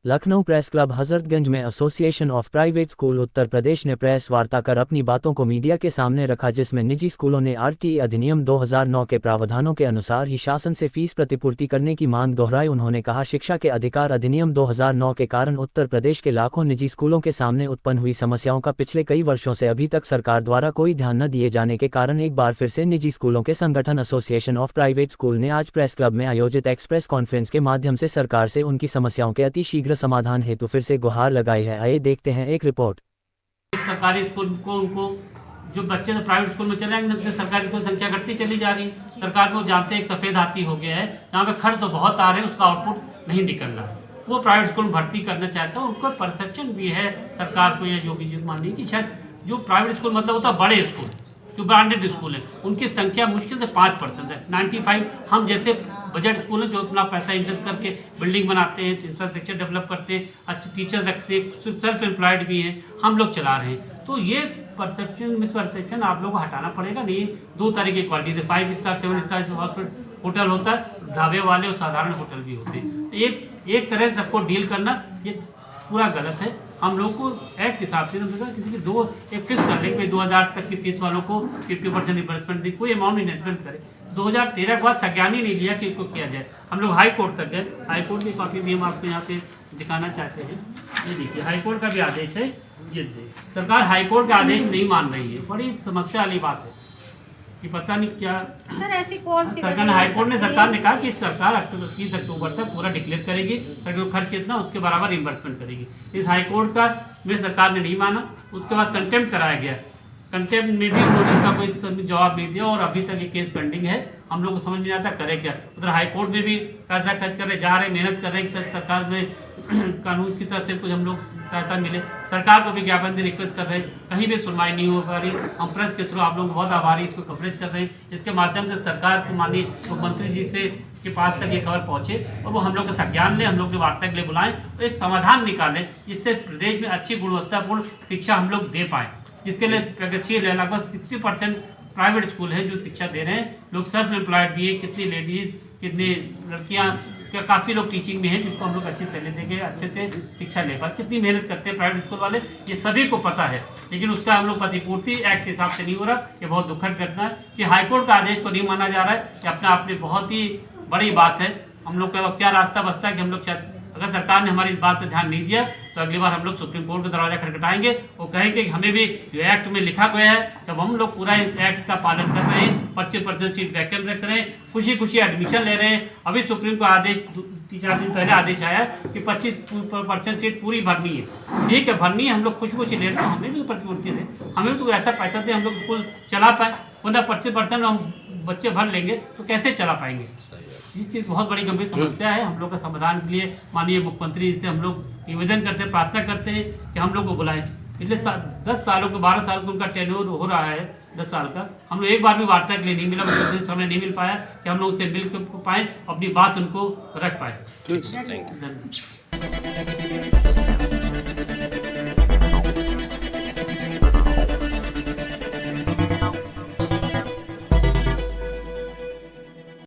Lucknow press club Hazratganj में association of private school Uttar Pradesh ने press वार्ता कर अपनी बातों को मीडिया के सामने रखा, जिसमें निजी स्कूलों ने आरटीई अधिनियम 2009 के प्रावधानों के अनुसार ही शासन से फीस प्रतिपूर्ति करने की मांग दोहराई। उन्होंने कहा, शिक्षा के अधिकार अधिनियम 2009 के कारण उत्तर प्रदेश के लाखों निजी स्कूलों के सामने उत्पन्न हुई समस्याओं का पिछले कई वर्षों से अभी तक सरकार द्वारा कोई ध्यान न दिए जाने के कारण एक बार फिर से निजी स्कूलों के संगठन एसोसिएशन ऑफ प्राइवेट स्कूल ने आज प्रेस क्लब में आयोजित एक्सप्रेस कॉन्फ्रेंस के माध्यम से सरकार से उनकी समस्याओं के अति शीघ्र समाधान हेतु फिर से गुहार लगाई है। आइए देखते हैं एक रिपोर्ट। सरकारी स्कूल को उनको जो बच्चे तो प्राइवेट स्कूल में चले जाएंगे, सरकारी स्कूल की संख्या घटती चली जा रही है। सरकार को जानते हैं एक सफ़ेद हाथी हो गया है, जहाँ पे खर्च तो बहुत आ रहे हैं, उसका आउटपुट नहीं निकल रहा। वो प्राइवेट स्कूल में भर्ती करना चाहता है, उनको परसेप्शन भी है सरकार को या योगी जी माननी कि शायद जो प्राइवेट स्कूल मतलब होता है बड़े स्कूल जो ब्रांडेड स्कूल है, उनकी संख्या मुश्किल से 5% है। 95 हम जैसे बजट स्कूल हैं जो अपना पैसा इन्वेस्ट करके बिल्डिंग बनाते हैं, इंफ्रास्ट्रक्चर डेवलप करते हैं, अच्छे टीचर रखते हैं, सेल्फ एम्प्लॉयड भी हैं, हम लोग चला रहे हैं। तो ये परसेप्शन मिसपरसेप्शन आप लोगों को हटाना पड़ेगा। नहीं, दो तरह की क्वालिटी है, 5 स्टार 7 स्टार होटल होता है, ढाबे वाले और साधारण होटल भी होते हैं। तो एक तरह से सबको डील करना ये पूरा गलत है। हम लोग को एक्ट के हिसाब से किसी की एक फिक्स कर ले कि 2000 तक की फीस वालों को 50% रिम्बर्समेंट दी, कोई अमाउंट इन्वेस्टमेंट करे। 2013 के बाद संज्ञान ही नहीं लिया कि इसको किया जाए। हम लोग हाई कोर्ट तक गए, हाई कोर्ट की कॉपी भी हम आपको यहाँ पे दिखाना चाहते हैं। ये देखिए हाई कोर्ट का भी आदेश है। ये सरकार हाई कोर्ट का आदेश नहीं मान रही है, बड़ी समस्या वाली बात है कि पता नहीं क्या सर ऐसी कौन सी सरकार ने कहा कि सरकार 30 अक्टूबर तक पूरा डिक्लेयर करेगी, खर्च कितना उसके बराबर रिम्बर्समेंट करेगी। इस हाईकोर्ट का में सरकार ने नहीं माना, उसके बाद कंटेम्प्ट कराया गया। कंटेम्प्ट में भी उन्होंने इसका कोई जवाब नहीं दिया और अभी तक ये केस पेंडिंग है। हम लोग को समझ नहीं आता करे क्या। उधर हाईकोर्ट में भी पैसा खर्च कर रहे, जा रहे, मेहनत कर रहे हैं कि सरकार में कानून की तरफ से कुछ हम लोग सहायता मिले। सरकार को भी ज्ञापन से रिक्वेस्ट कर रहे हैं, कहीं भी सुनवाई नहीं हो पा रही। हम प्रेस के थ्रू आप लोग बहुत आभारी, इसको कवरेज कर रहे हैं। इसके माध्यम से सरकार को माननीय मुख्यमंत्री जी से के पास तक ये खबर पहुँचे और वो हम लोग का संज्ञान लें, हम लोग की वार्ता के लिए बुलाएं और एक समाधान निकालें जिससे प्रदेश में अच्छी गुणवत्तापूर्ण शिक्षा हम लोग दे पाएँ। जिसके लिए प्रगतिशील है, लगभग 60% प्राइवेट स्कूल है जो शिक्षा दे रहे हैं। लोग सेल्फ एम्प्लॉयड भी है, कितनी लेडीज़ कितनी लड़कियां, काफ़ी लोग टीचिंग में हैं जिनको हम लोग अच्छी सैलरी देंगे, अच्छे से शिक्षा ले पाए। कितनी मेहनत करते हैं प्राइवेट स्कूल वाले, ये सभी को पता है, लेकिन उसका हम लोग प्रतिपूर्ति एक्ट के हिसाब से नहीं हो रहा। ये बहुत दुखद घटना है कि हाईकोर्ट का आदेश को नहीं माना जा रहा है। ये अपने आप में बहुत ही बड़ी बात है। हम लोग का अब क्या रास्ता बचता है कि हम लोग शायद अगर सरकार ने हमारी इस बात पर ध्यान नहीं दिया तो अगली बार हम लोग सुप्रीम कोर्ट का दरवाजा खटखटाएंगे। वो कहेंगे कि हमें भी जो एक्ट में लिखा गया है, जब हम लोग पूरा एक्ट का पालन कर रहे हैं, 25% सीट वैकेंट रख रहे हैं, खुशी खुशी एडमिशन ले रहे हैं। अभी सुप्रीम को आदेश 3-4 दिन पहले आदेश आया कि 25% सीट पूरी भरनी है। ठीक है, भरनी है, हम लोग खुशी खुशी ले रहे हैं, हमें भी प्रतिपूर्ति दें, हमें भी तो ऐसा पैसा दें हम लोग स्कूल चला पाएँ। वरना 25% हम बच्चे भर लेंगे तो कैसे चला पाएंगे। ये चीज़ बहुत बड़ी गंभीर समस्या है। हम लोग का समाधान के लिए माननीय मुख्यमंत्री से हम लोग निवेदन करते हैं, प्रार्थना करते हैं कि हम लोग को बुलाएं। पिछले 10 सालों के 12 साल का उनका टेन्योर हो रहा है, 10 साल का। हम लोग एक बार भी वार्ता के लिए नहीं मिला, मुझे समय नहीं मिल पाया कि हम लोग उससे मिल पाएँ, अपनी बात उनको रख पाएँ।